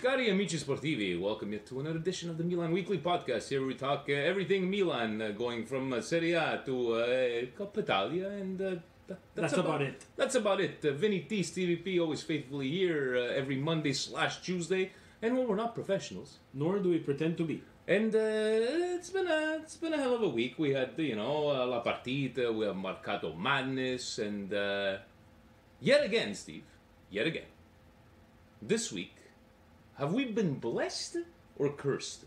Cari amici sportivi, welcome you to another edition of the Milan Weekly Podcast. Here we talk everything Milan, going from Serie A to Coppa Italia, and that's about it. That's about it. Vinny T, Stevie P, always faithfully here every Monday/Tuesday, and when we're not professionals, Nor do we pretend to be. and it's been a hell of a week. We had La Partita, we have Mercato Madness, and yet again, Steve, this week. Have we been blessed or cursed?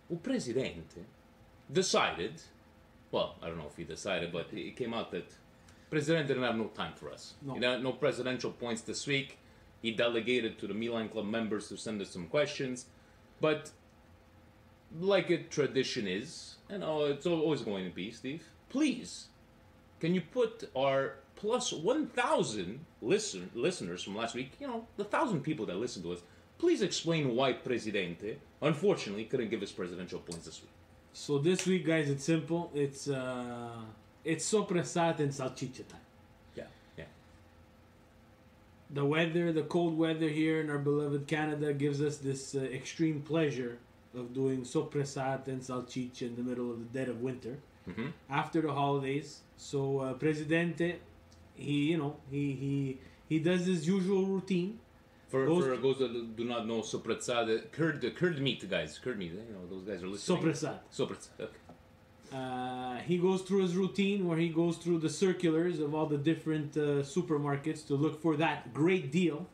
Well, Presidente decided, well, I don't know if he decided, but it came out that Presidente didn't have no time for us. No. He had no presidential points this week. He delegated to the Milan Club members to send us some questions. But like a tradition is, and it's always going to be, Steve, please, can you put our plus 1,000 listeners from last week, the 1,000 people that listened to us, please explain why Presidente, unfortunately, couldn't give us presidential points this week. So this week, guys, it's simple. It's sopressata and salchicha time. Yeah. The weather, the cold weather here in our beloved Canada gives us this extreme pleasure of doing sopressata and salchicha in the middle of the dead of winter, after the holidays. So Presidente, he does his usual routine. For those that do not know, sopressata, curd meat, guys. Curd meat, those guys are listening. Sopressata, okay. He goes through his routine where he goes through the circulars of all the different supermarkets to look for that great deal.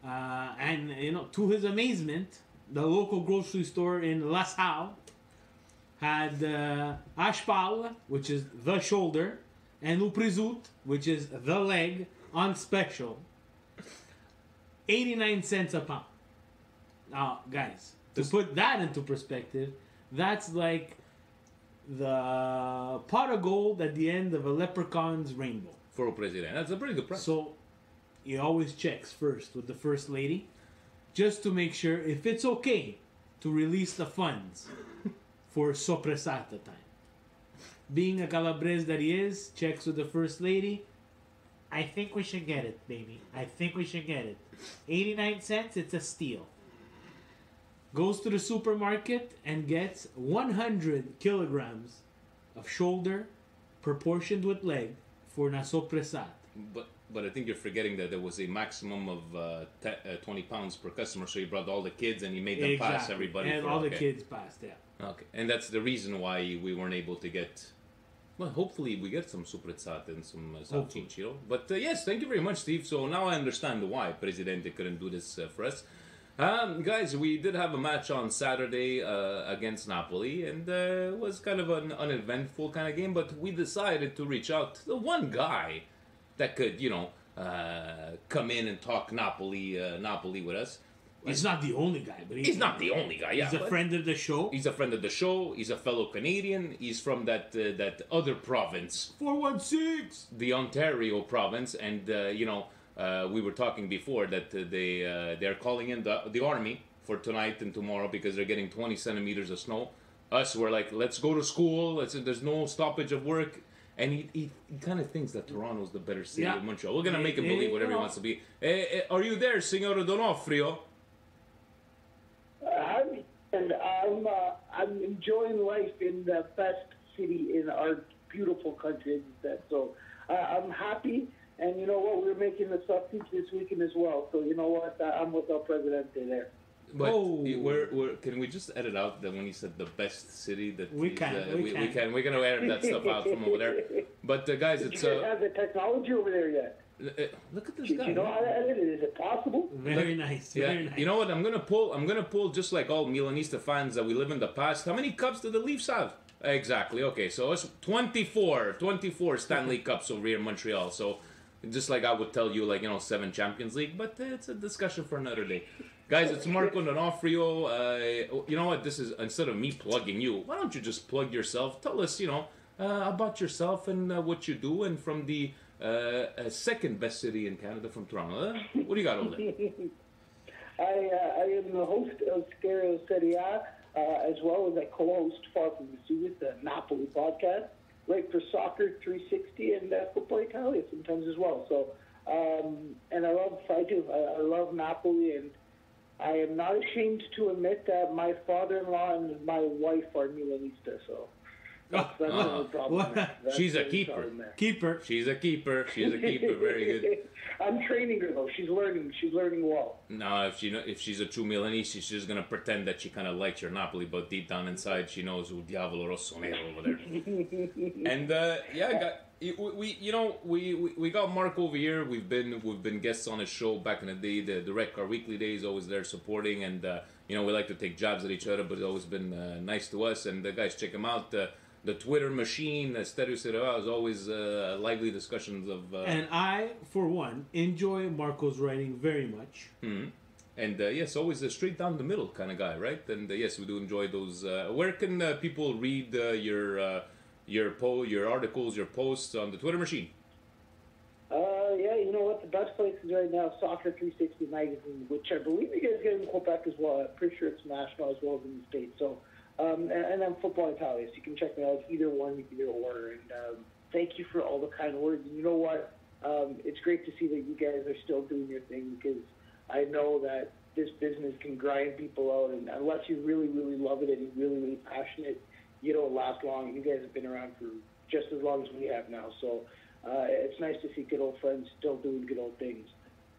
And to his amazement, the local grocery store in La Salle had Ashpal, which is the shoulder, and Uprizut, which is the leg, on special. 89 cents a pound. Now, guys, to put that into perspective, that's like the pot of gold at the end of a leprechaun's rainbow. For a president. That's a pretty good price. So, he always checks first with the first lady, just to make sure if it's okay to release the funds for sopressata time. Being a Calabrese that he is, checks with the first lady. I think we should get it, baby. I think we should get it. 89 cents, it's a steal. Goes to the supermarket and gets 100 kilograms of shoulder proportioned with leg for na sopressata. But I think you're forgetting that there was a maximum of 20 pounds per customer, so he brought all the kids and he made them pass everybody. And all the kids passed, yeah. Okay, and that's the reason why we weren't able to get... Well, hopefully we get some sopressata and some salchicha, But yes, thank you very much, Steve. So now I understand why Presidente couldn't do this for us. Guys, we did have a match on Saturday against Napoli, and it was kind of an uneventful kind of game, but we decided to reach out to the one guy that could, come in and talk Napoli with us. He's not the only guy, but he's not the only guy. Yeah, he's a friend of the show. He's a friend of the show. He's a fellow Canadian. He's from that other province, 416, the Ontario province, and we were talking before that they're calling in the army for tonight and tomorrow because they're getting 20 centimeters of snow. Us, we're like, let's go to school. There's no stoppage of work. And he kind of thinks that Toronto's the better city of Montreal. We're gonna make him believe whatever he wants to be. Are you there, Signor Donofrio? I'm enjoying life in the best city in our beautiful country. So I'm happy, and you know what? We're making the substitute this weekend as well. So you know what? I'm with our Presidente there. But can we just edit out that when he said the best city that we can. We're gonna edit that stuff out from over there. But guys, it's you guys have the technology over there yet? Look at this guy. You know how to edit it? Is it possible? Very nice. Very nice. You know what? I'm gonna pull just like all Milanista fans that we live in the past. How many cups do the Leafs have? Exactly. Okay, so it's 24 Stanley Cups over here in Montreal. So just like I would tell you, 7 Champions League, but it's a discussion for another day. Guys, it's Marco Donofrio. You know what? This is, instead of me plugging you, why don't you just plug yourself? Tell us, about yourself and what you do, and from the second best city in Canada from Toronto. What do you got over there? I am the host of Stereo Serie A, as well as I co-host Far From the Sea with the Napoli podcast, right for Soccer 360 and Football Italia sometimes as well. So, and I love Napoli, and I am not ashamed to admit that my father-in-law and my wife are Milanista, so that's the only problem. What? there. That's She's the a only keeper. problem there. Keeper. She's a keeper. She's a keeper. Very good. I'm training her though. She's learning. She's learning well. No, if she's a true Milanese, she's just gonna pretend that she kind of likes your Napoli, but deep down inside, she knows who Diavolo Rosso Nero over there. And we got Mark over here. We've been guests on his show back in the day. The Red Car Weekly days, always there supporting, and we like to take jabs at each other, but it's always been nice to us. And guys, check him out. The Twitter machine, Stereo Serra, is always lively discussions of. And I, for one, enjoy Marco's writing very much. Mm-hmm. And yes, always a straight down the middle kind of guy, right? And yes, we do enjoy those. Where can people read your articles, your posts on the Twitter machine? Yeah, you know what? The best place is right now Soccer 360 magazine, which I believe you guys get in Quebec as well. I'm pretty sure it's national as well as in the States. So, and then Football Italia. So you can check me out. Either one, you can either order. And thank you for all the kind words. And you know what? It's great to see that you guys are still doing your thing, because I know that this business can grind people out, and unless you really, really love it and you're really, really passionate, you don't last long. You guys have been around for just as long as we have now. So it's nice to see good old friends still doing good old things.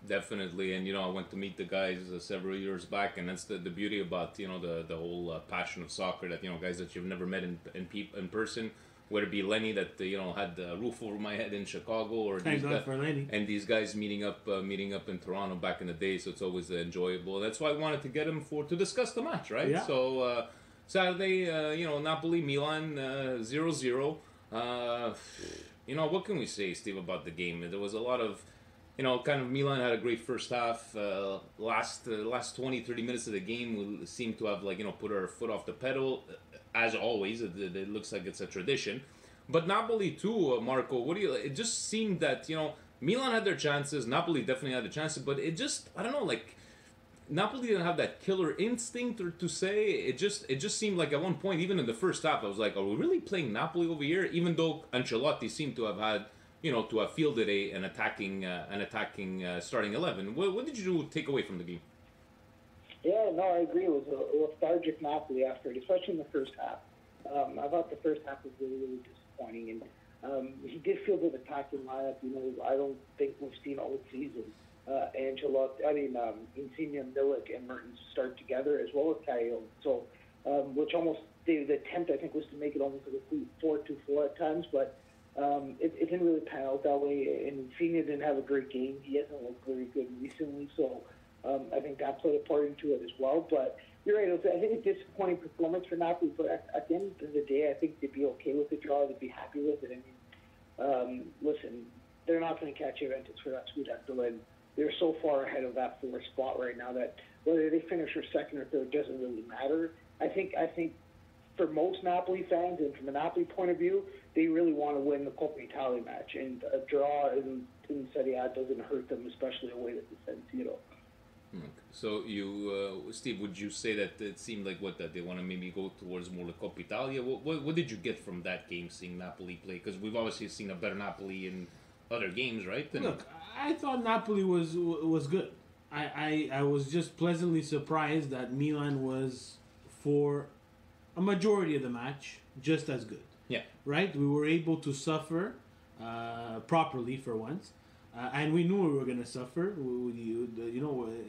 Definitely, and I went to meet the guys several years back, and that's the beauty about the whole passion of soccer, that guys that you've never met in person, whether it be Lenny that had the roof over my head in Chicago, or Thank God for Lenny. and these guys meeting up in Toronto back in the day. So it's always enjoyable. That's why I wanted to get him to discuss the match, right? Yeah. So Saturday, Napoli Milan 0-0. What can we say, Steve, about the game? There was a lot of kind of Milan had a great first half. Last 20, 30 minutes of the game, we seemed to have put our foot off the pedal. As always, it looks like it's a tradition. But Napoli too, Marco. It just seemed that Milan had their chances. Napoli definitely had the chances, but it just, I don't know, Napoli didn't have that killer instinct, or to say it just seemed like at one point, even in the first half, I was like, are we really playing Napoli over here? Even though Ancelotti seemed to have had to have fielded an attacking starting 11. What did you take away from the game? Yeah, no, I agree. It was a lethargic Napoli after it, especially in the first half. I thought the first half was really, really disappointing, and he did field an attacking lineup. I don't think we've seen all season. Insigne, Milik, and Mertens start together, as well as Caio. So, which almost the attempt, I think, was to make it almost like a 4-2-4 at times, but it didn't really pan out that way. And Insigne didn't have a great game. He hasn't looked very good recently, so I think that played a part into it as well. But you're right. I think a disappointing performance for Napoli, but at the end of the day, I think they'd be okay with the draw. They'd be happy with it. Listen, they're not going to catch Juventus for that Scudetto, and they're so far ahead of that fourth spot right now that whether they finish or second or third doesn't really matter. I think for most Napoli fans, and from a Napoli point of view, they really want to win the Coppa Italia match, and a draw in Serie A doesn't hurt them, especially away at the San Siro. Okay. So you, Steve, would you say that it seemed like that they want to maybe go towards more the Coppa Italia? What did you get from that game, seeing Napoli play? Because we've obviously seen a better Napoli in other games, right? Look, I thought Napoli was good. I was just pleasantly surprised that Milan was, for a majority of the match, just as good. Yeah. Right? We were able to suffer properly for once. And we knew we were going to suffer.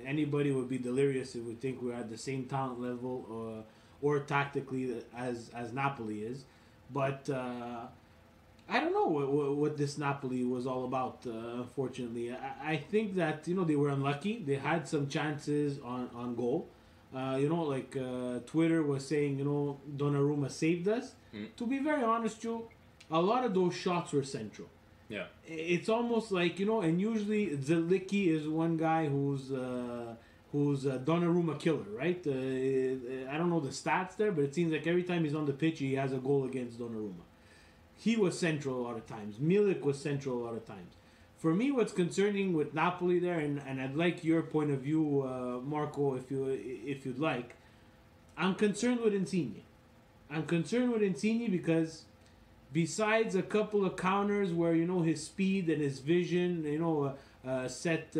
Anybody would be delirious if we think we're at the same talent level or tactically as Napoli is. But I don't know what this Napoli was all about, unfortunately. I think that, they were unlucky. They had some chances on goal. Twitter was saying, Donnarumma saved us. To be very honest, Joe, a lot of those shots were central. Yeah. It's almost like, and usually Zelicki is one guy who's a Donnarumma killer, right? I don't know the stats there, but it seems like every time he's on the pitch, he has a goal against Donnarumma. He was central a lot of times. Milik was central a lot of times. For me, what's concerning with Napoli there, and I'd like your point of view, Marco, if you'd like, I'm concerned with Insigne. I'm concerned with Insigne because besides a couple of counters where his speed and his vision, set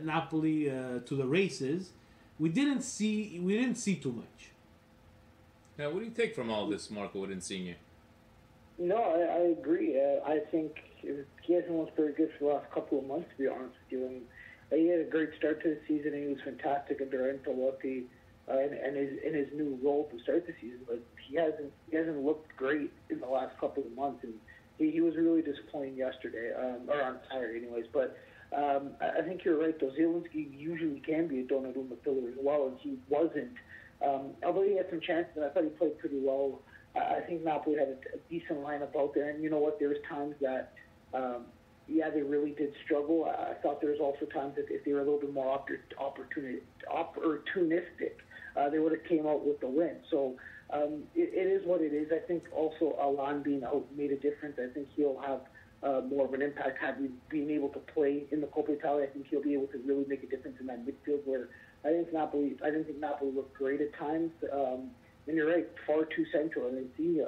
Napoli to the races, we didn't see too much. Now, what do you take from all this, Marco, with Insigne? No, I agree. I think he hasn't looked very good for the last couple of months, to be honest with you. And he had a great start to the season, and he was fantastic under Ancelotti and in his new role to start the season. But he hasn't looked great in the last couple of months, and he was really disappointing yesterday, or on Saturday, anyways. But I think you're right, though. Zielinski usually can be a Donnarumma filler as well, and he wasn't. Although he had some chances, and I thought he played pretty well. I think Napoli had a decent lineup out there, and you know what? There was times that, they really did struggle. I thought there was also times that if they were a little bit more opportunistic, they would have came out with the win. So it is what it is. I think also Alan being out made a difference. I think he'll have more of an impact being able to play in the Coppa Italia. I think he'll be able to really make a difference in that midfield where I didn't think Napoli looked great at times. And you're right, far too central. And he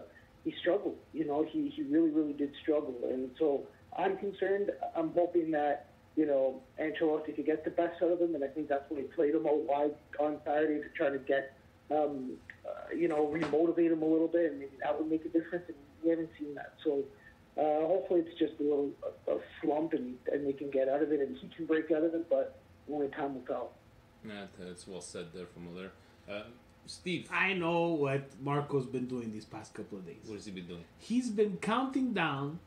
struggled. You know, he really, really did struggle. And so I'm concerned. I'm hoping that, Ancelotti could get the best out of him. And I think that's when he played him out wide on Saturday to try to get, remotivate him a little bit. And maybe that would make a difference. And we haven't seen that. So hopefully it's just a slump and they can get out of it. And he can break out of it, but only time will tell. Yeah, that's well said there from there. Steve. I know what Marco's been doing these past couple of days. What has he been doing? He's been counting down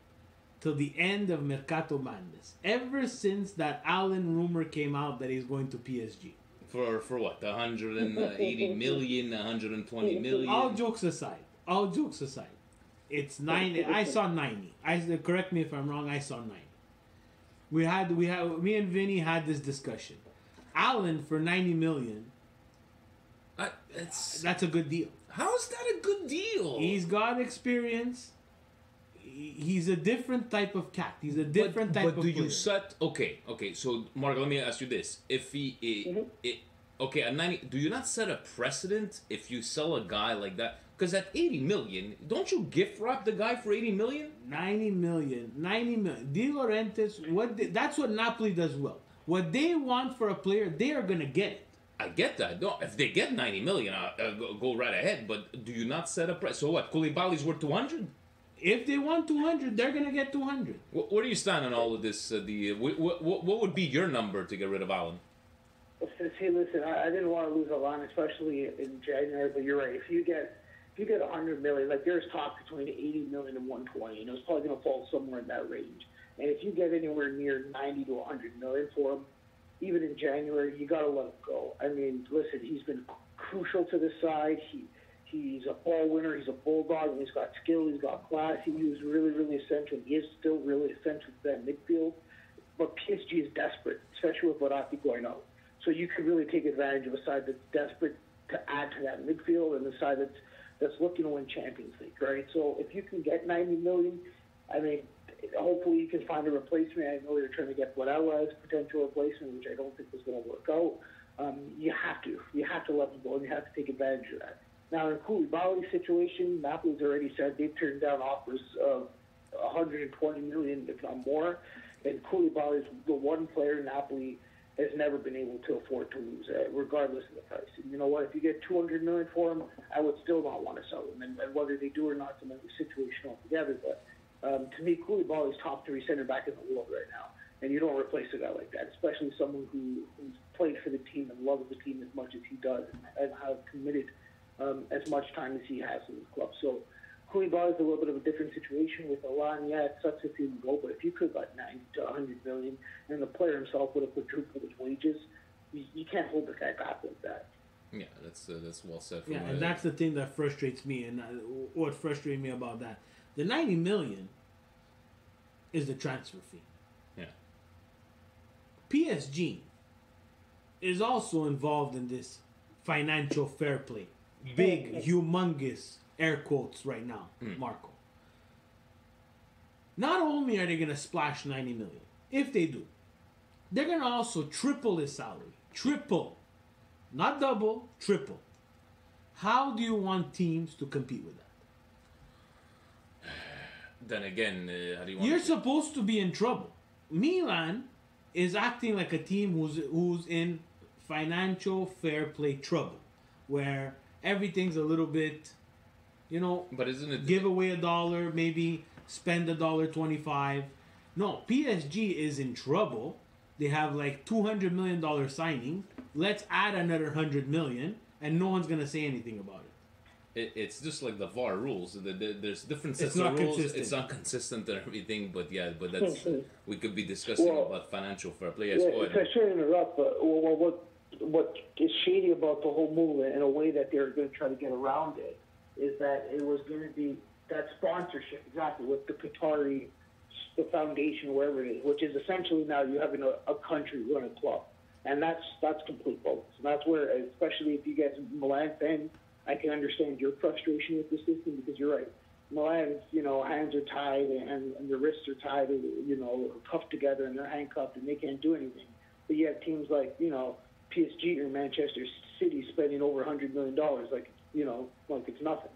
till the end of Mercato Madness. Ever since that Allen rumor came out that he's going to PSG. For what? 180 million, 120 million? All jokes aside. It's 90. I saw 90. Correct me if I'm wrong, I saw 90. Me and Vinny had this discussion. Allen for 90 million. That's a good deal. How is that a good deal? He's got experience. He's a different type of cat. He's a different type of player. But do you set... Okay. So, Mark, let me ask you this. If at 90... Do you not set a precedent if you sell a guy like that? Because at 80 million, don't you gift wrap the guy for 80 million? 90 million. De Laurentiis, that's what Napoli does well. What they want for a player, they are going to get it. I get that. No, if they get 90 million, go right ahead. But do you not set a price? So what? Koulibaly's worth 200? If they want 200, they're going to get 200. Where do you stand on all of this? What would be your number to get rid of Allen? See, listen, I didn't want to lose Allen, especially in January. But you're right. If you get 100 million, like there's talk between 80 million and 120, and it's probably going to fall somewhere in that range. And if you get anywhere near 90 to 100 million for him, even in January, you got to let him go. I mean, listen, he's been crucial to the side. He's a ball winner. He's a bulldog. He's got skill. He's got class. He was really, really essential. He is still really essential to that midfield. But PSG is desperate, especially with Verratti going out. So you could really take advantage of a side that's desperate to add to that midfield and the side that's looking to win Champions League, right? So if you can get 90 million, I mean, hopefully you can find a replacement. I know they're trying to get Barella as a potential replacement, which I don't think is going to work out. You have to let them go, and you have to take advantage of that. Now, in Koulibaly's situation, Napoli's already said they've turned down offers of 120 million, if not more. And Koulibaly is the one player Napoli has never been able to afford to lose, regardless of the price. And you know what? If you get 200 million for him, I would still not want to sell him. And whether they do or not, it's another situation altogether. But to me, Koulibaly is top 3 center back in the world right now. And you don't replace a guy like that, especially someone who's played for the team and loves the team as much as he does and has committed as much time as he has in the club. So Koulibaly is a little bit of a different situation with Alon. Yeah, it sucks if he can go, but if you could got 90 to 100 million and the player himself would have quadrupled his wages, you can't hold the guy back like that. Yeah, that's well said. Yeah, and that's the thing that frustrates me, and what frustrates me about that. The 90 million is the transfer fee. Yeah. PSG is also involved in this financial fair play. Big, humongous air quotes right now, Marco. Not only are they going to splash 90 million, if they do, they're going to also triple his salary. Triple. Not double, triple. How do you want teams to compete with that? Then again, how do you want You're supposed to be in trouble. Milan is acting like a team who's in financial fair play trouble, where everything's a little bit, But isn't it give away $1, maybe spend $1.25. No, PSG is in trouble. They have like $200 million signing. Let's add another $100 million, and no one's gonna say anything about it. It's just like the VAR rules. There's different It's sets not of rules. consistent. It's not consistent and everything. But that's we could be discussing about financial fair play. Yes, go If ahead. I should interrupt, but what is shady about the whole movement in a way that they're going to try to get around it is that it was going to be that sponsorship exactly with the Qatari, the foundation, wherever it is, which is essentially now you having a country run a club, and that's complete bogus. And that's where, especially if you guys are Milan fans, I can understand your frustration with the system because you're right. Milan's, hands are tied and their wrists are tied, cuffed together and they're handcuffed and they can't do anything. But you have teams like, PSG or Manchester City spending over $100 million, like it's nothing.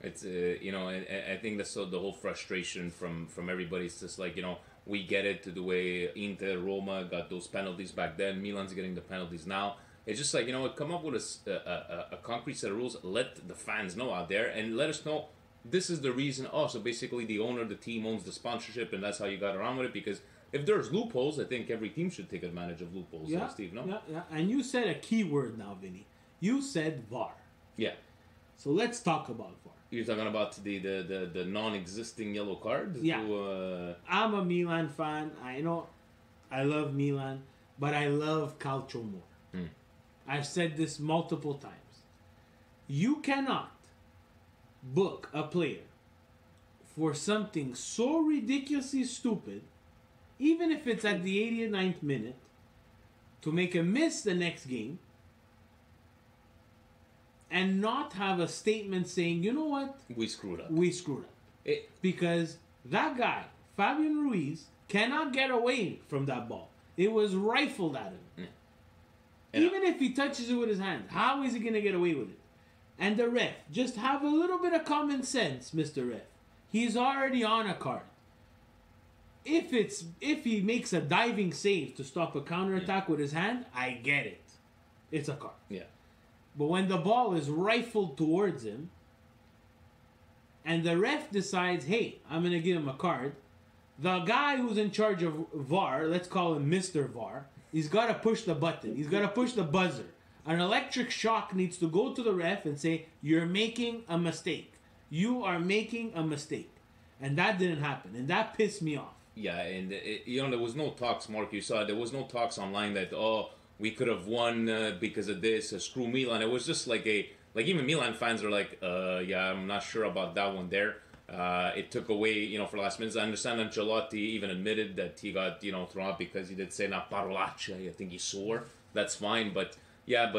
It's I think that's the whole frustration from everybody. It's just like we get it to the way Inter, Roma got those penalties back then. Milan's getting the penalties now. It's just like come up with a concrete set of rules. Let the fans know out there and let us know this is the reason. Oh, so basically the owner, the team owns the sponsorship, and that's how you got around with it. Because if there's loopholes, I think every team should take advantage of loopholes. Yeah, Steve, no? Yeah. And you said a key word now, Vinny. You said VAR. Yeah. So let's talk about VAR. You're talking about the non-existing yellow card? Yeah. I'm a Milan fan. I know I love Milan, but I love Calcio more. I've said this multiple times. You cannot book a player for something so ridiculously stupid, even if it's at the 89th minute, to make a miss the next game, and not have a statement saying, you know what? We screwed up. We screwed up. Because that guy, Fabian Ruiz, cannot get away from that ball. It was rifled at him. Yeah. Even if he touches it with his hand, how is he going to get away with it? And the ref, just have a little bit of common sense, Mr. Ref. He's already on a card. If he makes a diving save to stop a counterattack with his hand, I get it. It's a card. Yeah. But when the ball is rifled towards him, and the ref decides, hey, I'm going to give him a card, the guy who's in charge of VAR, let's call him Mr. VAR, he's got to push the button. He's got to push the buzzer. An electric shock needs to go to the ref and say, you're making a mistake. You are making a mistake. And that didn't happen. And that pissed me off. Yeah, and there was no talks, Mark. You saw there was no talks online that we could have won because of this. Screw Milan. It was just like even Milan fans are like, yeah, I'm not sure about that one there. It took away, for last minutes. I understand Ancelotti even admitted that he got, thrown out because he did say "na parolaccia." I think he swore. That's fine, but yeah,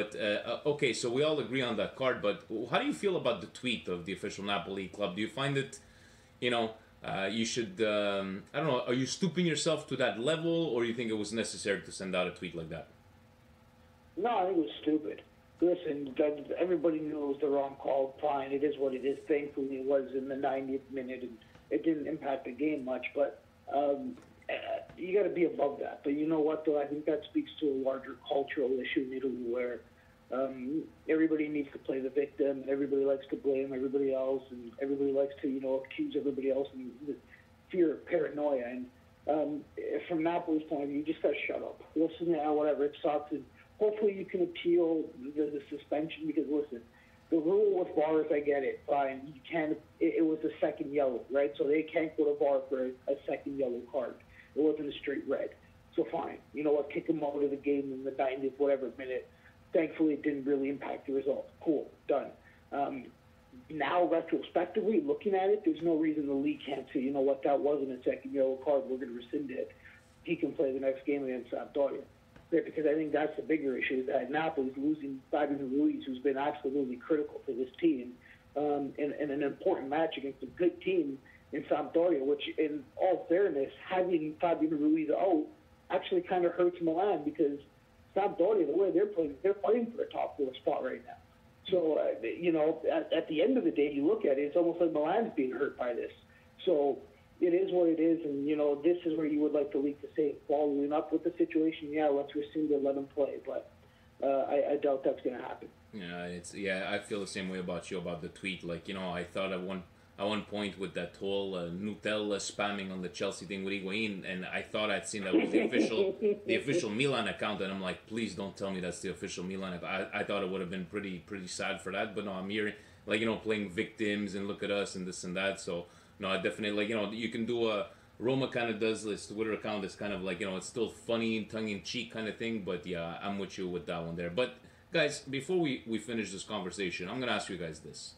okay. So we all agree on that card. But how do you feel about the tweet of the official Napoli club? Do you find it, you should, I don't know, are you stooping yourself to that level, or you think it was necessary to send out a tweet like that? No, I think it was stupid. Listen, everybody knew it was the wrong call. Fine, it is what it is. Thankfully, it was in the 90th minute, and it didn't impact the game much. But you got to be above that. But you know what, though? I think that speaks to a larger cultural issue in Italy where everybody needs to play the victim, and everybody likes to blame everybody else, and everybody likes to, accuse everybody else, and the fear of paranoia. And from Napoli's point of view, you just got to shut up. Listen, whatever, it sucks. And hopefully you can appeal the suspension because, listen, the rule with VAR, if I get it, fine. You can't. It was a second yellow, right? So they can't go to VAR for a second yellow card. It wasn't a straight red. So fine. You know what? Kick them out of the game in the 90th, whatever minute. Thankfully, it didn't really impact the result. Cool. Done. Now, retrospectively, looking at it, there's no reason the league can't say, you know what, that wasn't a second yellow card. We're going to rescind it. He can play the next game against Sampdoria. Because I think that's the bigger issue, is that Napoli's losing Fabian Ruiz, who's been absolutely critical for this team, in an important match against a good team in Sampdoria, which, in all fairness, having Fabian Ruiz out actually kind of hurts Milan because Sampdoria, the way they're fighting for a top four spot right now. So, at the end of the day, you look at it, it's almost like Milan's being hurt by this. So it is what it is, and, this is where you would like the league to say, following up with the situation, yeah, let's rescind it, let them play. But I doubt that's going to happen. Yeah, I feel the same way about you about the tweet. Like, I thought at one point with that whole Nutella spamming on the Chelsea thing with Higuain, and I thought I'd seen that was the official Milan account, and I'm like, please don't tell me that's the official Milan account. I thought it would have been pretty sad for that, but no, I'm hearing like playing victims and look at us and this and that. So no, I definitely like you can do a Roma kind of does this Twitter account that's kind of like it's still funny, tongue in cheek kind of thing, but yeah, I'm with you with that one there. But guys, before we finish this conversation, I'm gonna ask you guys this.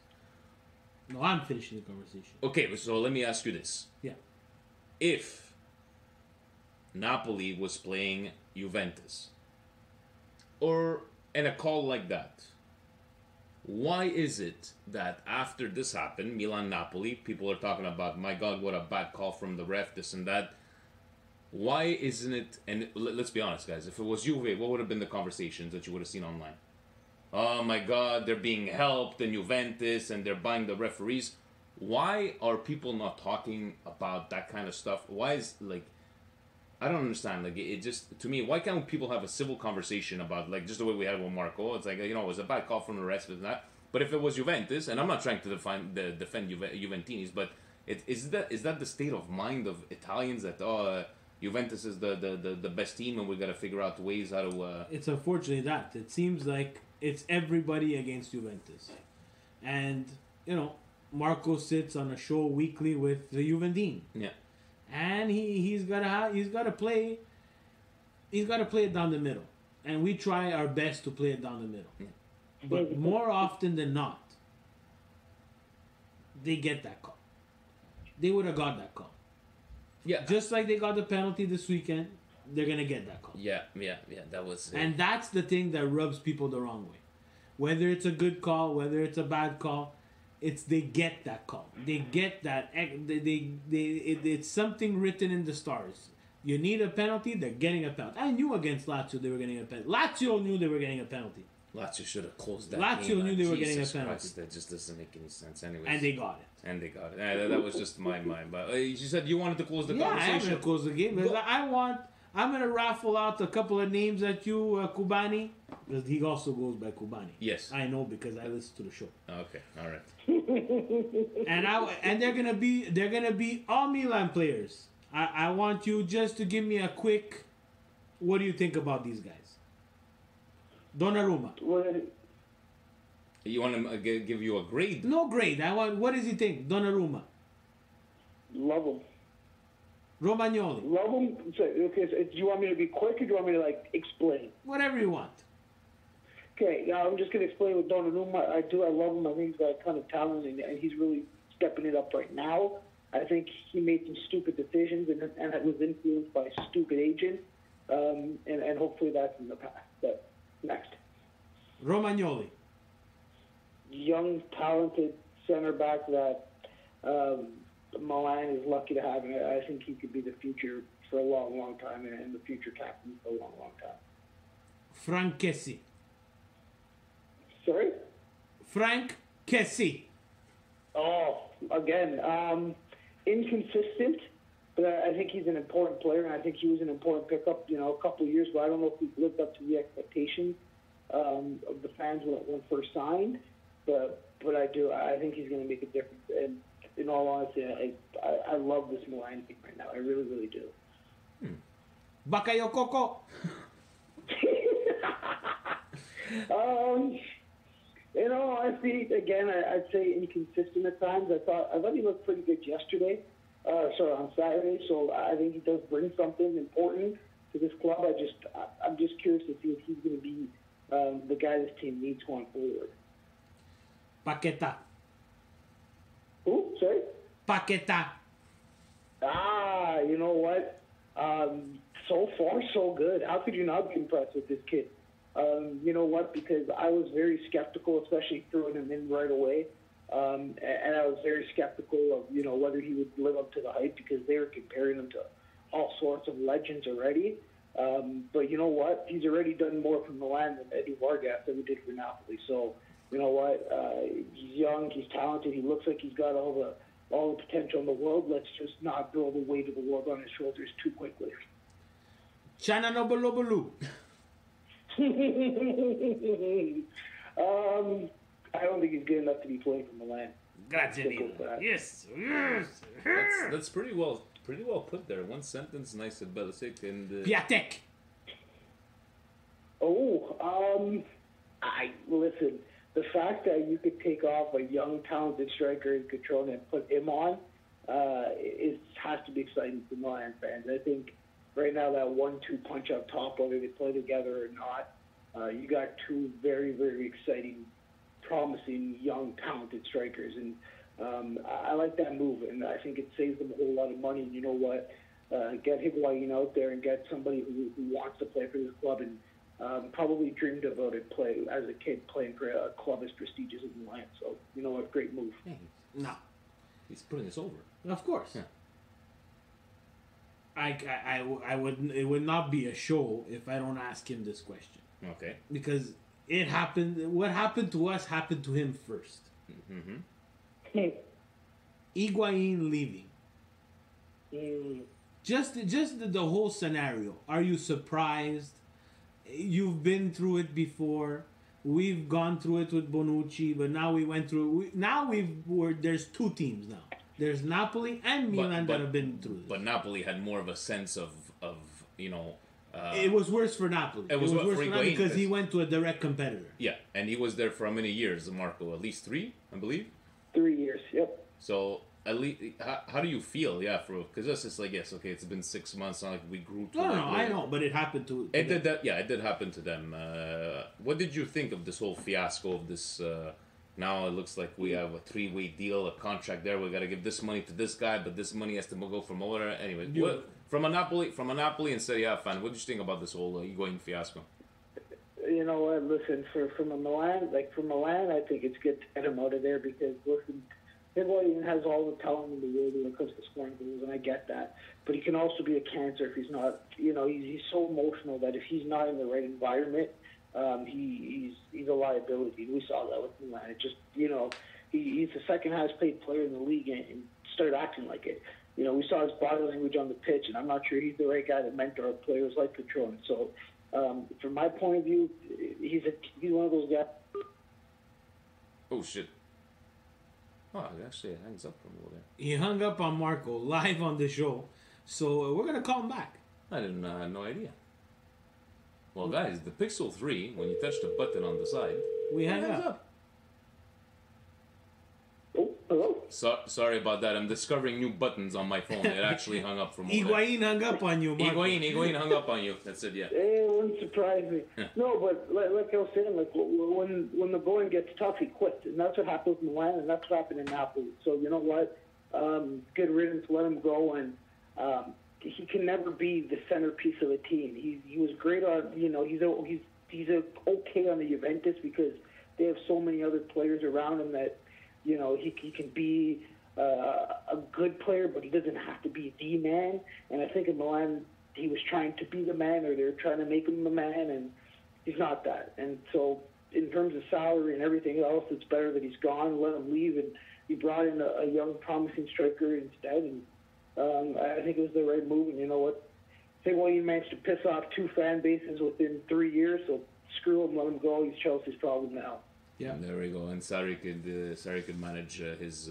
No, I'm finishing the conversation. Okay, so let me ask you this. Yeah. If Napoli was playing Juventus, or in a call like that, why is it that after this happened, Milan-Napoli, people are talking about, my God, what a bad call from the ref, this and that. Why isn't it, and let's be honest, guys, if it was Juve, what would have been the conversations that you would have seen online? Oh my God, they're being helped in Juventus and they're buying the referees. Why are people not talking about that kind of stuff? Why is, I don't understand. Like, it just, to me, why can't people have a civil conversation about, just the way we had with Marco? It's like, it was a bad call from the rest of that. But if it was Juventus, and I'm not trying to defend Juventinis, but is that the state of mind of Italians that, Juventus is the best team and we got to figure out ways how to... It's unfortunately that. It seems like it's everybody against Juventus. And, Marco sits on a show weekly with the Juventine. Yeah. And he's gotta play it down the middle. And we try our best to play it down the middle. Yeah. But more often than not, they get that call. They would have got that call. Yeah. Just like they got the penalty this weekend, they're gonna get that call. Yeah, that was... And that's the thing that rubs people the wrong way. Whether it's a good call, whether it's a bad call, they get that call. They get that. It's something written in the stars. You need a penalty, they're getting a penalty. I knew against Lazio they were getting a penalty. Lazio knew they were getting a penalty. Lazio should have closed that Lazio game. knew they were getting a Jesus penalty. Christ, that just doesn't make any sense. Anyways. And they got it. That was just my mind. But you said you wanted to close the Yeah, conversation. I'm going to close the game. Because I'm going to raffle out a couple of names at you, Kubani. Because he also goes by Kubani. Yes. I know because I listen to the show. Okay, all right. And they're gonna be all Milan players. I want you just to give me a quick. What do you think about these guys? Donnarumma. You want him to give you a grade? No grade. What does he think? Donnarumma. Love him. Romagnoli. Love him. So, okay, so do you want me to be quick or do you want me to explain? Whatever you want. Okay, I'm just going to explain with Donnarumma. I love him. I think he's got a ton of talent, and he's really stepping it up right now. I think he made some stupid decisions and was influenced by a stupid agent, and hopefully that's in the past. But next. Romagnoli. Young, talented center back that Milan is lucky to have, and I think he could be the future for a long, long time, and the future captain for a long, long time. Frank Kessie. Sorry? Frank Kessie. Oh, again, inconsistent, but I think he's an important player, and I think he was an important pickup, a couple of years ago. I don't know if he's lived up to the expectations of the fans when first signed, but I do. I think he's going to make a difference. And in all honesty, I love this Milan team right now. I really, really do. Bakayokoko. I see. Again, I'd say inconsistent at times. I thought he looked pretty good yesterday. On Saturday. So I think he does bring something important to this club. I'm just curious to see if he's going to be the guy this team needs going forward. Paqueta. Who? Sorry? Paqueta. You know what? So far, so good. How could you not be impressed with this kid? You know what? Because I was very skeptical, especially throwing him in right away. And I was very skeptical of, whether he would live up to the hype because they were comparing him to all sorts of legends already. But you know what? He's already done more for Milan than Eddie Vargas ever did for Napoli. So, you know what? He's young, he's talented, he looks like he's got all the potential in the world. Let's just not throw the weight of the world on his shoulders too quickly. Chananoboloboloo. I don't think he's good enough to be playing for Milan. Grazie Simple mille. as that. Yes. That's pretty well put there. One sentence, nice and Belisic and. Piatek. I listen. The fact that you could take off a young, talented striker in Catrone and put him on, it has to be exciting for Milan fans. I think right now that 1-2 punch up top, whether they play together or not, you got two very, very exciting, promising, young, talented strikers, and I like that move, and I think it saves them a whole lot of money. And you know what? Get Higuain out there and get somebody who wants to play for this club and probably dreamed about it as a kid playing for a club as prestigious as Milan. So you know what? Great move. No. He's putting us over. Of course. Yeah. I would. It would not be a show if I don't ask him this question. Okay. Because it happened. What happened to us happened to him first. Mm-hmm. Higuain leaving. Just the whole scenario. Are you surprised? You've been through it before. We've gone through it with Bonucci, but now we went through. There's two teams now. There's Napoli and Milan that have been through this. But Napoli had more of a sense of you know. It was worse for Napoli. It was worse for Napoli Higuain because he went to a direct competitor. Yeah, and he was there for how many years, Marco? At least 3, I believe. 3 years. Yep. So at least, how do you feel? Yeah, because us, it's like yes, okay, it's been 6 months. Not like we grew to. No, I know, but it happened to. It did that. Yeah, it did happen to them. What did you think of this whole fiasco of this? Now it looks like we have a 3-way deal, a contract there. We got to give this money to this guy, but this money has to go from over. Anyway, from a Napoli and Serie A fan, what did you think about this whole Higuain fiasco? You know what? Listen, from Milan, I think it's good to get him out of there because listen, Higuain has all the talent in the world when it comes to scoring goals, and I get that. But he can also be a cancer if he's not. You know, he's so emotional that if he's not in the right environment, he's a liability. We saw that with Milan. It just, you know, he's the second highest paid player in the league and started acting like it. You know, we saw his body language on the pitch, and I'm not sure he's the right guy to mentor players like Petrone. So, from my point of view, he's one of those guys. Oh shit! Oh, actually, it hangs up from over there. He hung up on Marco live on the show, so we're gonna call him back. I didn't had no idea. Well, guys, the Pixel 3, when you touch the button on the side, We hang hangs up. Oh, hello? Sorry about that. I'm discovering new buttons on my phone. It actually hung up from over there. Higuain hung up on you, Marco. Higuain hung up on you. That's it, yeah. It wouldn't surprise me. No, but like I was saying, like when the going gets tough, he quits, and that's what happened with Milan, and that's what happened in Napoli. So you know what? Good riddance. Let him go, and he can never be the centerpiece of a team. He was great on, you know, he's okay on the Juventus because they have so many other players around him that, you know, he can be a good player, but he doesn't have to be the man. And I think in Milan, he was trying to be the man, or they were trying to make him the man, and he's not that. And so in terms of salary and everything else, it's better that he's gone, let him leave, and he brought in a young, promising striker instead, and I think it was the right move. And you know what? I think he managed to piss off 2 fan bases within 3 years, so screw him, let him go. He's Chelsea's problem now. Yeah, and there we go. And Sarri could manage his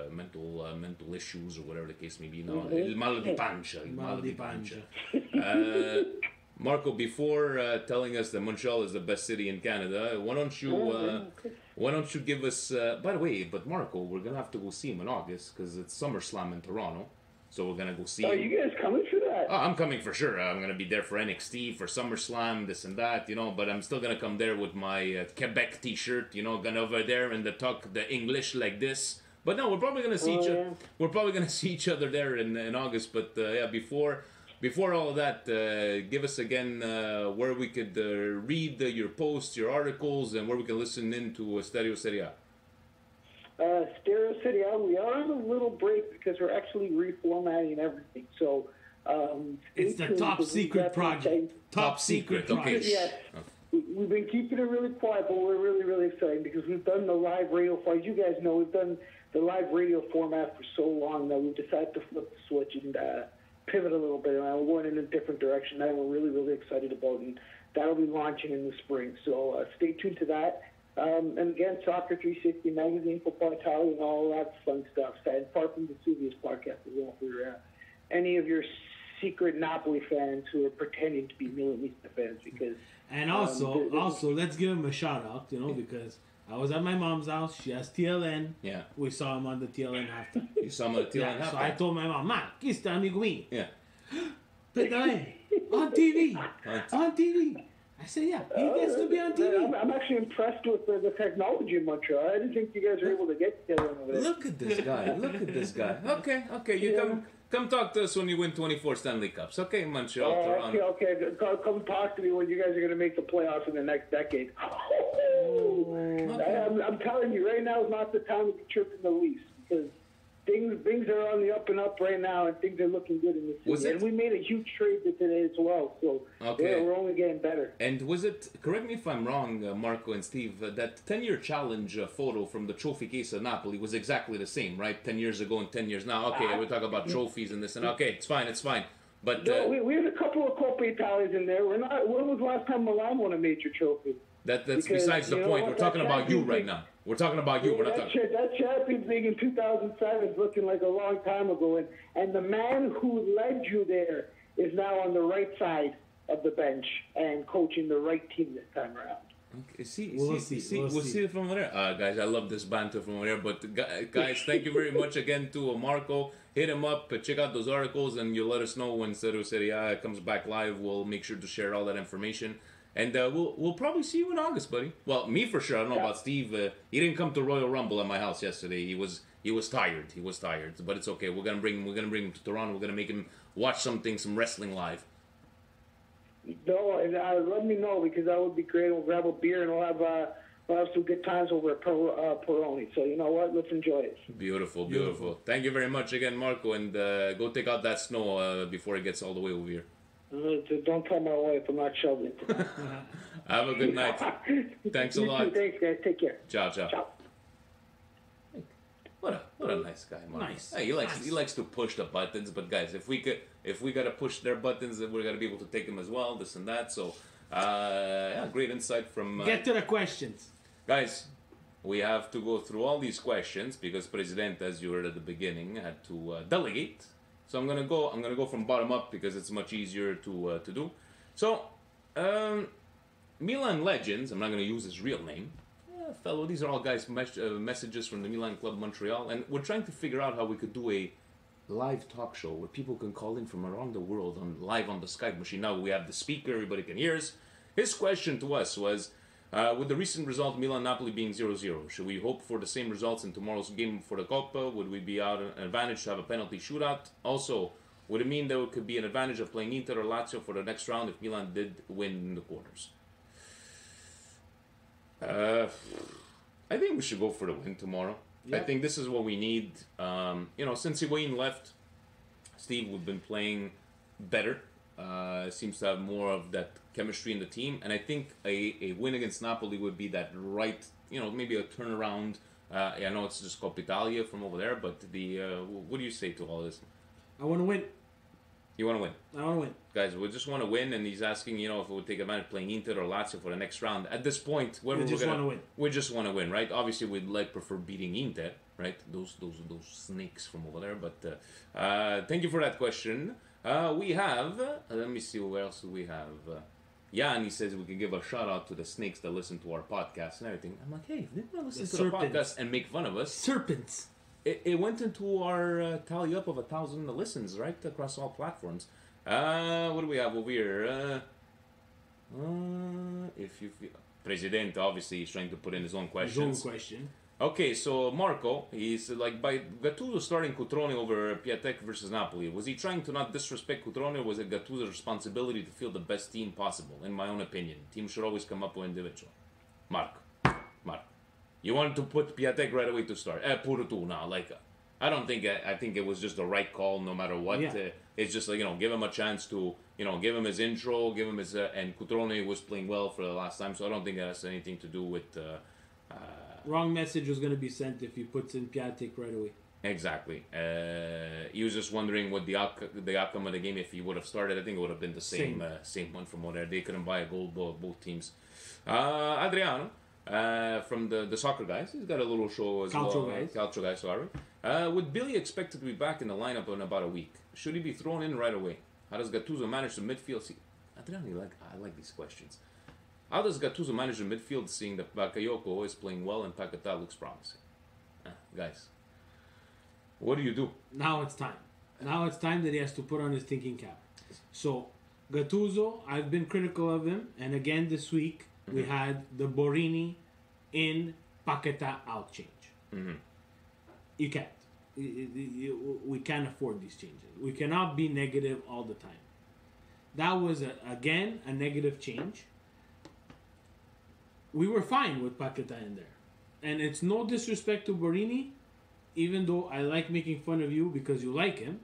mental issues or whatever the case may be. No, il mal di pancia. Marco, before telling us that Montreal is the best city in Canada, why don't you give us? By the way, but Marco, we're gonna have to go see him in August because it's SummerSlam in Toronto. So we're gonna go see him. Are you guys coming for that? Oh, I'm coming for sure. I'm gonna be there for NXT, for SummerSlam, this and that, you know. But I'm still gonna come there with my Quebec T-shirt, you know, gonna over there and talk the English like this. But no, we're probably gonna see each other. We're probably gonna see each other there in August. But yeah, before all of that, give us again where we could read your posts, your articles, and where we can listen in to Stereo Serie A. Stereo City, we are on a little break because we're actually reformatting everything. So it's the top secret project. Top secret. Okay. Yes. We've been keeping it really quiet, but we're really, really excited because we've done the live radio. As you guys know, we've done the live radio format for so long that we've decided to flip the switch and pivot a little bit. And we're going in a different direction that we're really, really excited about. And that'll be launching in the spring. So stay tuned to that. And again, Soccer 360 Magazine, Football Italia, and all that fun stuff. And apart from the Vesuvius podcast as well for any of your secret Napoli fans who are pretending to be Milanista fans. Because and also, let's give him a shout out, because I was at my mom's house. She has TLN. Yeah. We saw him on the TLN halftime. You saw him on the TLN halftime. So I told my mom, Ma, questa amigo mio. Yeah. On TV. On TV. I said, yeah, he gets to be on TV. I'm actually impressed with the technology in Montreal. I didn't think you guys were able to get TLN over there. Look at this guy. Look at this guy. Okay. You come talk to us when you win 24 Stanley Cups. Okay, Montreal. Okay. Come talk to me when you guys are going to make the playoffs in the next decade. Okay. I'm telling you, right now is not the time to be chirping the Leafs because things are on the up and up right now, and things are looking good in the city. And we made a huge trade today as well, so we're only getting better. And was it, correct me if I'm wrong, Marco and Steve, that 10-year challenge photo from the trophy case of Napoli was exactly the same, right? 10 years ago and 10 years now. Okay, we're talking about trophies and this, and okay, it's fine. But no, we had a couple of Coppa Italias in there. When was the last time Milan won a major trophy? That's besides the point. We're talking about you right now. We're talking about you. We're not talking. That Champions League in 2007 is looking like a long time ago, and the man who led you there is now on the right side of the bench and coaching the right team this time around. Okay, we'll see from there. Guys, I love this banter from there. But guys, thank you very much again to Marco. Hit him up, check out those articles, and you'll let us know when Serie A comes back live. We'll make sure to share all that information. And we'll probably see you in August, buddy. Well, me for sure. I don't know about Steve. He didn't come to Royal Rumble at my house yesterday. He was tired. But it's okay. We're gonna bring him to Toronto. We're gonna make him watch some wrestling live. No, let me know because that would be great. We'll grab a beer and we'll have some good times over at Peroni. So you know what? Let's enjoy it. Beautiful. Thank you very much again, Marco. And go take out that snow before it gets all the way over here. Don't tell my wife I'm not shoveling. Have a good night. Thanks a lot. Too. Thanks, guys. Take care. Ciao. What a nice guy, Mark. Nice. Hey, he likes to push the buttons, but guys, if we gotta push their buttons, then we're gonna be able to take them as well. This and that. So, great insight from. Get to the questions, guys. We have to go through all these questions because President, as you heard at the beginning, had to delegate. So I'm gonna go from bottom up because it's much easier to do. So, Milan Legends. I'm not gonna use his real name. Fellow, these are all guys' messages from the Milan Club Montreal, and we're trying to figure out how we could do a live talk show where people can call in from around the world live on the Skype machine. Now we have the speaker, everybody can hear us. His question to us was, with the recent result Milan-Napoli being 0-0, should we hope for the same results in tomorrow's game for the Coppa? Would we be out an advantage to have a penalty shootout? Also, would it mean there could be an advantage of playing Inter or Lazio for the next round if Milan did win in the quarters? I think we should go for the win tomorrow. Yeah. I think this is what we need. Since Higuain left, Steve, we've been playing better. Seems to have more of that chemistry in the team. And I think a win against Napoli would be that right, maybe a turnaround. I know it's just Coppa Italia from over there, but what do you say to all this? I want to win. You want to win? I want to win. Guys, we just want to win, and he's asking, if we would take advantage playing Inter or Lazio for the next round. At this point, we just want to win. We just want to win, right? Obviously, we'd prefer beating Inter, right? Those snakes from over there. But thank you for that question. We have, let me see, where else do we have? Jan, he says we can give a shout out to the snakes that listen to our podcast and everything. I'm like, hey, if they want to listen to the podcast and make fun of us. Serpents. It went into our tally up of 1,000 listens, right? Across all platforms. What do we have over here? President, obviously, he's trying to put in his own questions. His own question. Okay, so Marco, he's like, by Gattuso starting Cutrone over Piatek versus Napoli, was he trying to not disrespect Cutrone, or was it Gattuso's responsibility to field the best team possible? In my own opinion, teams should always come up with individual. Mark. You wanted to put Piatek right away to start. Purutu now, I don't think, I think it was just the right call no matter what. Yeah. It's just give him a chance to, give him his intro, give him his, and Cutrone was playing well for the last time, so I don't think that has anything to do with... Wrong message was going to be sent if he puts in Piatek right away. Exactly. He was just wondering what the outcome of the game if he would have started. I think it would have been the same one from what they couldn't buy a goal both teams. Adriano from the soccer guys. He's got a little show as Calcio well. guys. Calcio guys, sorry. With Billy expected to be back in the lineup in about a week, should he be thrown in right away? How does Gattuso manage the midfield? See, Adriano, I like these questions. How does Gattuso manage the midfield seeing that Bakayoko is playing well and Paquetá looks promising? Guys, what do you do? Now it's time. Now it's time that he has to put on his thinking cap. So, Gattuso, I've been critical of him, and again this week we had the Borini in Paquetá out change. You can't. We can't afford these changes. We cannot be negative all the time. That was again a negative change. We were fine with Paquetá in there, and it's no disrespect to Borini. Even though I like making fun of you because you like him,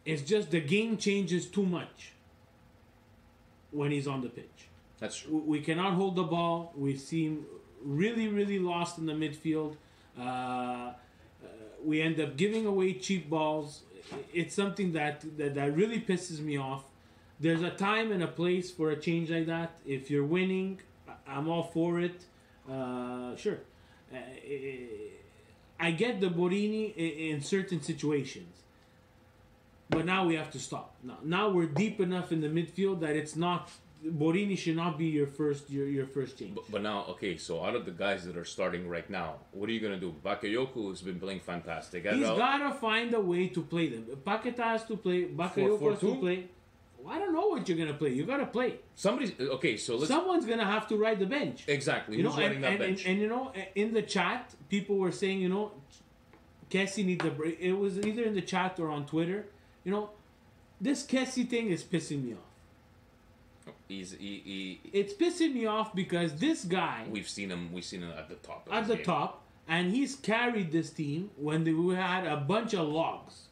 it's just the game changes too much when he's on the pitch. That's true. We cannot hold the ball. We seem really, really lost in the midfield. We end up giving away cheap balls. It's something that really pisses me off. There's a time and a place for a change like that. If you're winning, I'm all for it. Sure. I get the Borini in certain situations, but now we have to stop. Now we're deep enough in the midfield that it's not. Borini should not be your first change. But now, okay, so out of the guys that are starting right now, what are you gonna do? Bakayoko has been playing fantastic. He's gotta find a way to play them. Paquetá has to play. Bakayoko has to play. Well, I don't know what you're gonna play. You gotta play. Someone's gonna have to ride the bench. Exactly. Who's riding that bench? And in the chat, people were saying, Kessie needs a break. It was either in the chat or on Twitter. This Kessie thing is pissing me off. It's pissing me off because this guy. We've seen him at the top. Top, and he's carried this team when we had a bunch of logs.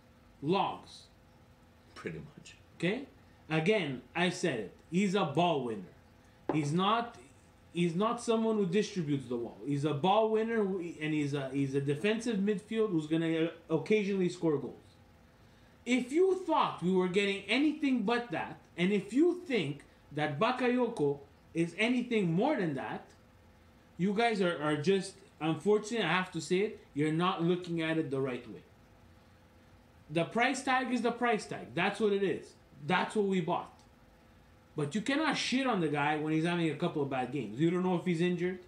Pretty much. Okay. Again, I said it. He's a ball winner. He's not someone who distributes the ball. He's a ball winner, and he's a defensive midfield who's gonna occasionally score goals. If you thought we were getting anything but that, and if you think that Bakayoko is anything more than that, you guys are just, unfortunately, I have to say it, you're not looking at it the right way. The price tag is the price tag. That's what it is. That's what we bought. But you cannot shit on the guy when he's having a couple of bad games. You don't know if he's injured.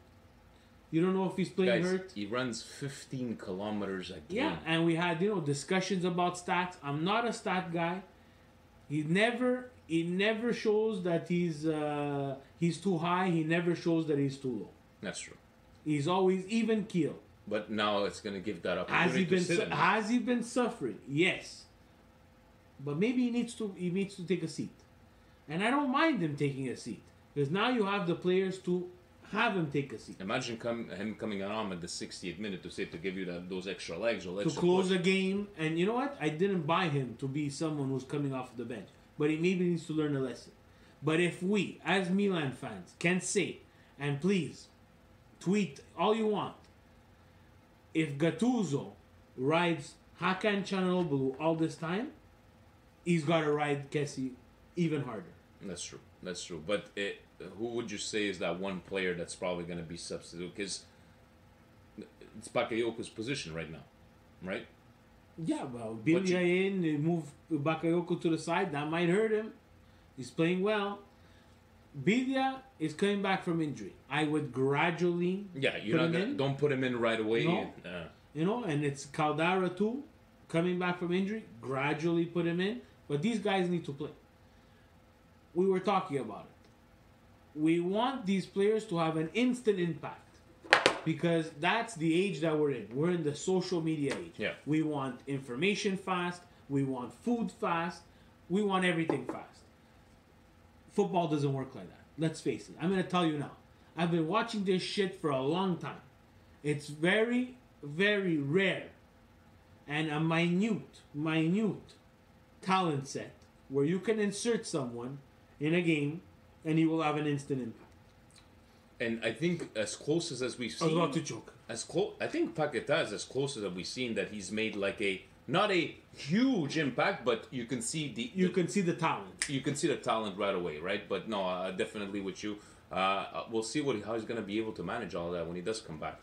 You don't know if he's playing hurt. He runs 15 kilometers a game. Yeah, and we had discussions about stats. I'm not a stat guy. He never shows that he's too high. He never shows that he's too low. That's true. He's always even keel. But now it's going to give that opportunity Has he been suffering? Yes. But maybe he needs to take a seat. And I don't mind him taking a seat. Because now you have the players to have him take a seat. Imagine him coming on at the 60th minute to give you those extra legs. Or to close a game. And you know what? I didn't buy him to be someone who's coming off the bench. But he maybe needs to learn a lesson. But if we, as Milan fans, can say, and please, tweet all you want, if Gattuso rides Hakan Çalhanoğlu all this time, he's got to ride Kessie even harder. That's true. But who would you say is that one player that's probably going to be substitute? Because it's Bakayoko's position right now, right? Yeah, well, Billy in, move Bakayoko to the side. That might hurt him. He's playing well. Bilya is coming back from injury. I would gradually don't put him in right away. No. And it's Caldara too, coming back from injury. Gradually put him in. But these guys need to play. We were talking about it. We want these players to have an instant impact. Because that's the age that we're in. We're in the social media age. Yeah. We want information fast. We want food fast. We want everything fast. Football doesn't work like that. Let's face it. I'm going to tell you now. I've been watching this shit for a long time. It's very, very rare and a minute talent set where you can insert someone in a game and he will have an instant impact. And I think as close as we've I was seen, about to choke. as close. I think Paquetá is as close as we've seen that he's made like a not a huge impact, but you can see You can see the talent. you can see the talent right away, right? But no, definitely with you. We'll see how he's going to be able to manage all that when he does come back.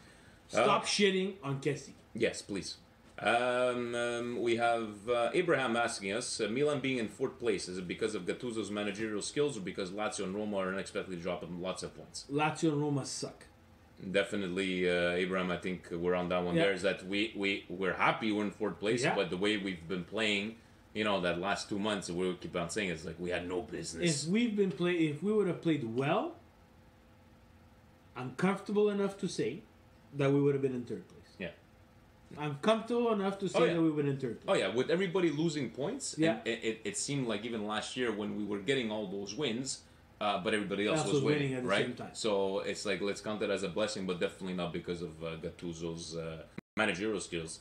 Stop shitting on Kessie. Yes, please. We have Abraham asking us, Milan being in fourth place, is it because of Gattuso's managerial skills or because Lazio and Roma are unexpectedly dropping lots of points? Lazio and Roma suck. Definitely, Abraham, I think we're on that one. Yeah. There is that we're happy we're in fourth place, Yeah. but the way we've been playing, that last 2 months, we keep on saying it's like we had no business. If we would have played well, I'm comfortable enough to say that we would have been in third place. Yeah. I'm comfortable enough to say that we would have been in third place. Oh yeah, with everybody losing points, Yeah. and it seemed like even last year when we were getting all those wins, but everybody else Else was was winning winning, at the right? same time. So it's like let's count it as a blessing, but definitely not because of Gattuso's managerial skills.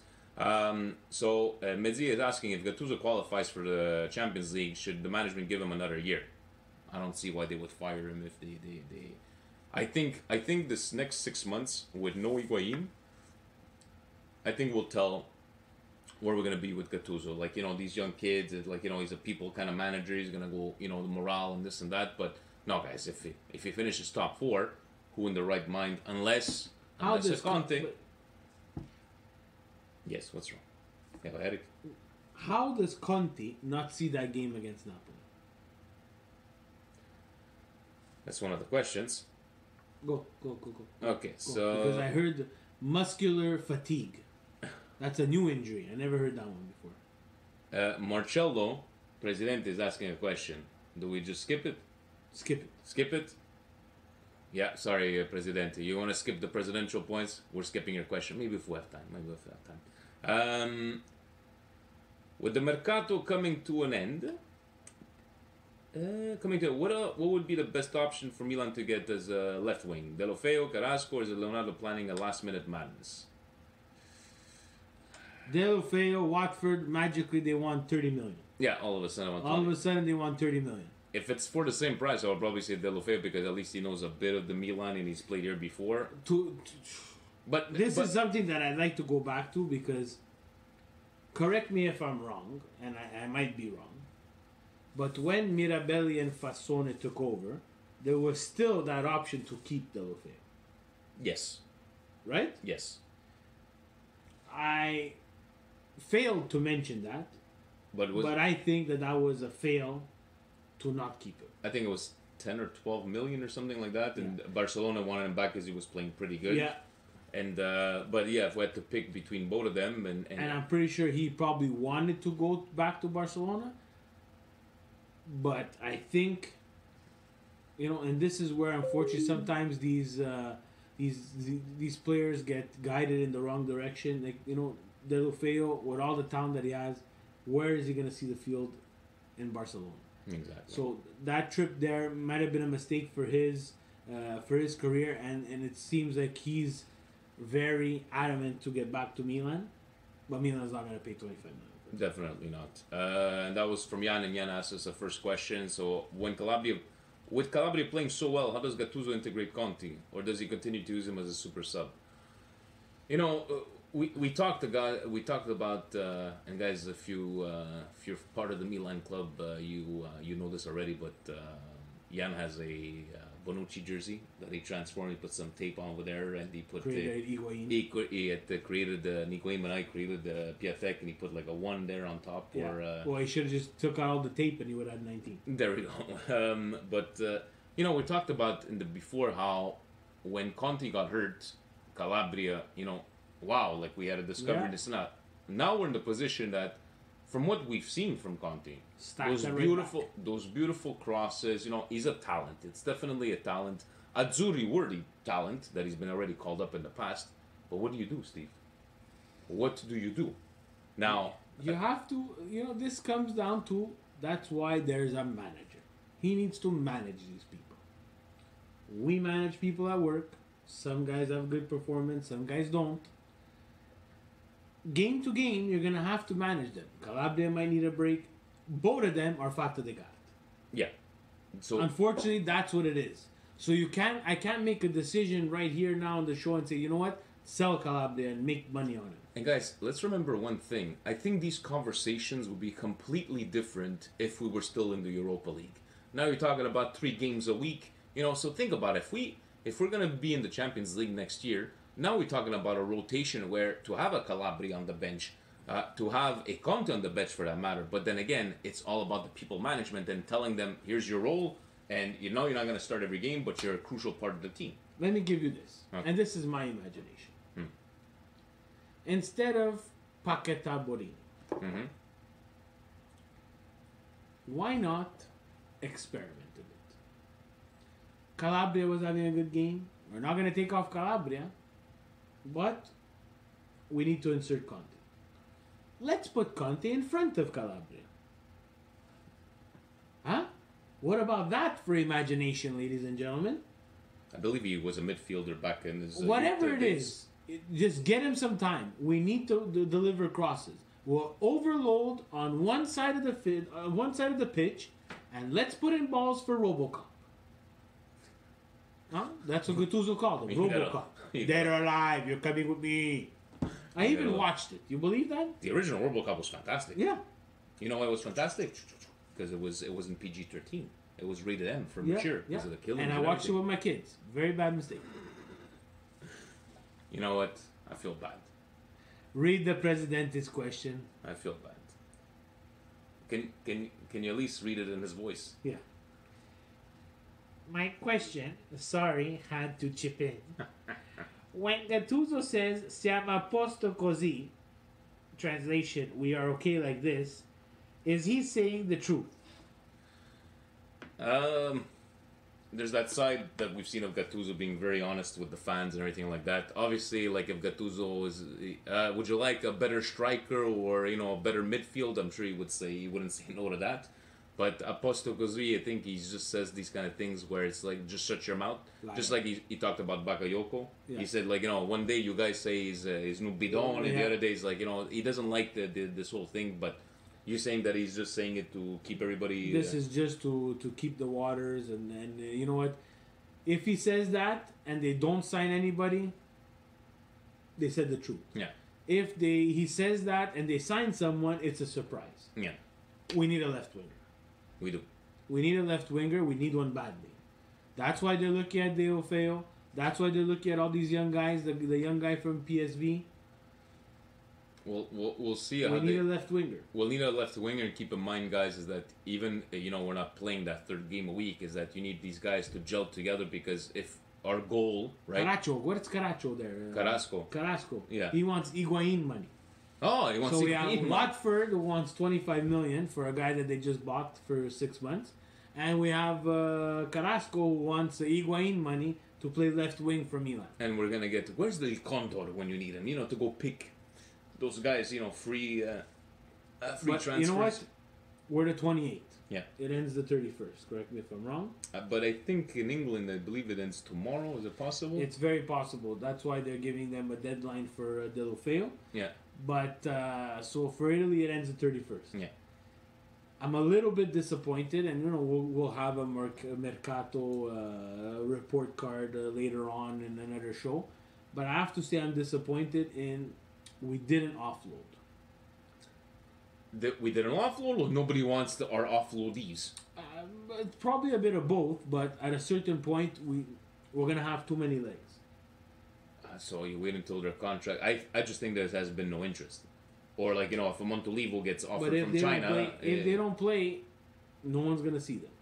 So Mezzi is asking if Gattuso qualifies for the Champions League, should the management give him another year? I don't see why they would fire him if they. I think this next 6 months with no Higuain, I think we'll tell where we're gonna be with Gattuso. Like these young kids, he's a people kind of manager. He's gonna go the morale and this and that. But no, guys, if he finishes top 4, who in the right mind? Unless it's Conte. Yes, what's wrong? Yeah, Eric. How does Conte not see that game against Napoli? That's one of the questions. Go. Okay, Go. so Because I heard muscular fatigue. That's a new injury. I never heard that one before. Marcello Presidente is asking a question. Do we just skip it? Skip it. Skip it? Yeah, sorry, Presidente. You want to skip the presidential points? We're skipping your question. Maybe if we have time. With the Mercato coming to an end, what would be the best option for Milan to get as a left wing? Deulofeu, Carrasco, or is it Leonardo planning a last minute madness? Deulofeu, Watford, magically they want 30 million. Yeah, all of a sudden. All of a sudden they want 30 million. If it's for the same price, I would probably say Deulofeu because at least he knows a bit of the Milan and he's played here before. But This is something that I'd like to go back to because, correct me if I'm wrong, and I might be wrong, but when Mirabelli and Fassone took over, there was still that option to keep Deulofeu. Yes. Right? Yes. I failed to mention that, But I think that was a fail to not keep it. I think it was 10 or 12 million or something like that, and Barcelona wanted him back because he was playing pretty good. Yeah. And but yeah, if we had to pick between both of them, and I'm pretty sure he probably wanted to go back to Barcelona. But I think, and this is where unfortunately sometimes these players get guided in the wrong direction. Like Deulofeu, with all the talent that he has, where is he going to see the field in Barcelona? Exactly. So that trip there might have been a mistake for his career, and it seems like he's very adamant to get back to Milan, but Milan's not going to pay 25 million. Definitely not. And that was from Jan, and Jan asked us the first question. So with Calabria playing so well, how does Gattuso integrate Conte, or does he continue to use him as a super sub? We talked about and guys, if you're part of the Milan club, you know this already, but Jan has a Bonucci jersey that he transformed. He put some tape on over there, and he put Created Higuain. he had created Higuain, and I created Piatek, and he put like a 1 there on top. Yeah. Well, he should have just took out all the tape, and he would have had 19. There we go. But we talked about in the before how when Conte got hurt, Calabria, wow, like we had a discovery this and that. Now we're in the position that, from what we've seen from Conte, those beautiful crosses, he's a talent. It's definitely a talent. Azzurri worthy talent that he's been already called up in the past. But what do you do, Steve? What do you do? Now, you have to, this comes down to, that's why there's a manager. He needs to manage these people. We manage people at work. Some guys have good performance, some guys don't. Game to game, you're going to have to manage them. Calabria might need a break. Both of them are fatta de gara. yeah. So unfortunately, that's what it is. So I can't make a decision right here now on the show and say, you know what, sell Calabria and make money on it. And guys, let's remember one thing. I think these conversations would be completely different if we were still in the Europa League. Now you're talking about 3 games a week. So think about it. If we're gonna be in the Champions League next year, now we're talking about a rotation where to have a Calabria on the bench, to have a Conte on the bench for that matter. But then again, it's all about the people management and telling them, here's your role, and you're not gonna start every game, but you're a crucial part of the team. Let me give you this, and this is my imagination. Instead of Paqueta Borini, why not experiment a bit? Calabria was having a good game. We're not going to take off Calabria, but we need to insert Conte. Let's put Conte in front of Calabria. Huh? What about that for imagination, ladies and gentlemen? I believe he was a midfielder back in his... Whatever it is, just get him some time. We need to deliver crosses. We'll overload on one side of the pitch, and let's put in balls for RoboCop. Huh? That's what Gattuso called it. RoboCop. Dead or alive, you're coming with me. I even watched it. You believe that? The original RoboCop was fantastic. Yeah. You know why it was fantastic? Because it wasn't PG-13. It was rated M for mature because of the killing. And I watched it with my kids. Very bad mistake. You know what? I feel bad. Read the Presidente's question. I feel bad. Can you at least read it in his voice? Yeah. My question, sorry, had to chip in. When Gattuso says "siamo a posto così," translation, we are okay like this, is he saying the truth? There's that side that we've seen of Gattuso being very honest with the fans and everything like that. Obviously, like if Gattuso is, would you like a better striker or a better midfield? I'm sure he wouldn't say no to that. But a posto così, I think he just says these kind of things where it's like just shut your mouth. Just like he talked about Bakayoko. Yeah. He said one day you guys say he's nubidon, and the other day he's like he doesn't like this whole thing, but. You're saying that he's just saying it to keep everybody... This is just to keep the waters, and you know what? If he says that and they don't sign anybody, they said the truth. Yeah. If he says that and they sign someone, it's a surprise. Yeah. We need a left winger. We do. We need a left winger. We need one badly. That's why they're looking at Deulofeu. That's why they're looking at all these young guys. The young guy from PSV. We'll see. We need a left winger. We'll need a left winger, and keep in mind, guys, is that even we're not playing that 3rd game a week. Is that you need these guys to gel together, because if our goal, right? Caracho, what's Caracho there? Carrasco. Yeah. He wants Higuain money. Oh, he wants. So we have Watford, who wants 25 million for a guy that they just bought for 6 months, and we have Carrasco, who wants Higuain money to play left wing for Milan. And we're gonna get where's the Condor when you need him? To go pick. Those guys, free transfers. You know what? We're the 28th. Yeah. It ends the 31st. Correct me if I'm wrong. But I think in England, I believe it ends tomorrow. Is it possible? It's very possible. That's why they're giving them a deadline for Deulofeu. Yeah. But, so for Italy, it ends the 31st. Yeah. I'm a little bit disappointed, and we'll have a Mercato report card later on in another show. But I have to say I'm disappointed in... We didn't offload. We didn't offload, or nobody wants our offloadees? It's probably a bit of both, but at a certain point, we're going to have too many legs. So you wait until their contract... I just think there has been no interest. Or if a Montolivo gets offered from China... If they don't play, no one's going to see them.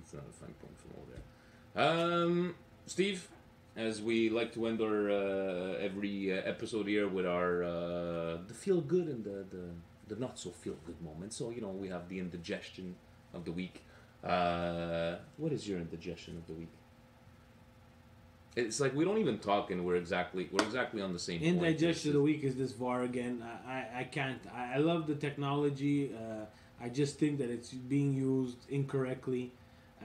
It's not a fine point from over there. Steve... As we like to end our every episode here with our the feel good and the not so feel good moments. So we have the indigestion of the week. What is your indigestion of the week? It's like we don't even talk, and we're exactly on the same. Indigestion of the week is this VAR again. I can't. I love the technology. I just think that it's being used incorrectly.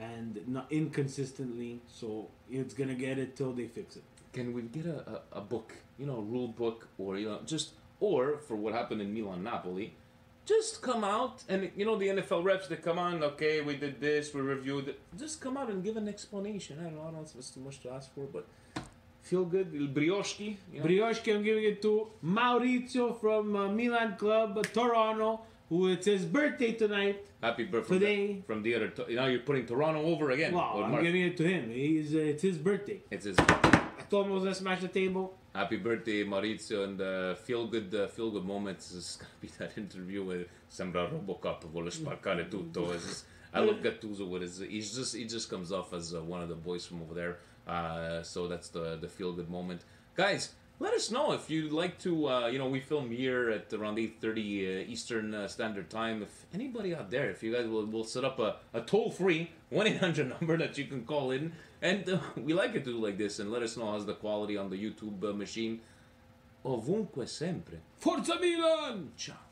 And not inconsistently, so it's gonna get it till they fix it. Can we get a book, a rule book, or or for what happened in Milan Napoli, just come out and the NFL reps, they come on, okay, we did this, we reviewed it. Just come out and give an explanation. I don't know if it's too much to ask for, but feel good. Brioshki. Brioshki, I'm giving it to Maurizio from Milan Club, Toronto, who it's his birthday tonight. Happy birthday. Today. From the other, now you're putting Toronto over again. Wow, I'm giving it to him. It's his birthday. It's his I told him I was going to smash the table. Happy birthday, Maurizio, and feel good moments. It's gonna be that interview with Sembra Robocop, vuole spaccare tutto. I love Gattuso with his. He just comes off as one of the boys from over there. So that's the feel good moment, guys. Let us know if you'd like to. We film here at around 8:30 Eastern Standard Time. If anybody out there, if you guys will set up a toll-free 1-800 number that you can call in, and we like it to do like this, and let us know how's the quality on the YouTube machine. Ovunque sempre. Forza Milan! Ciao.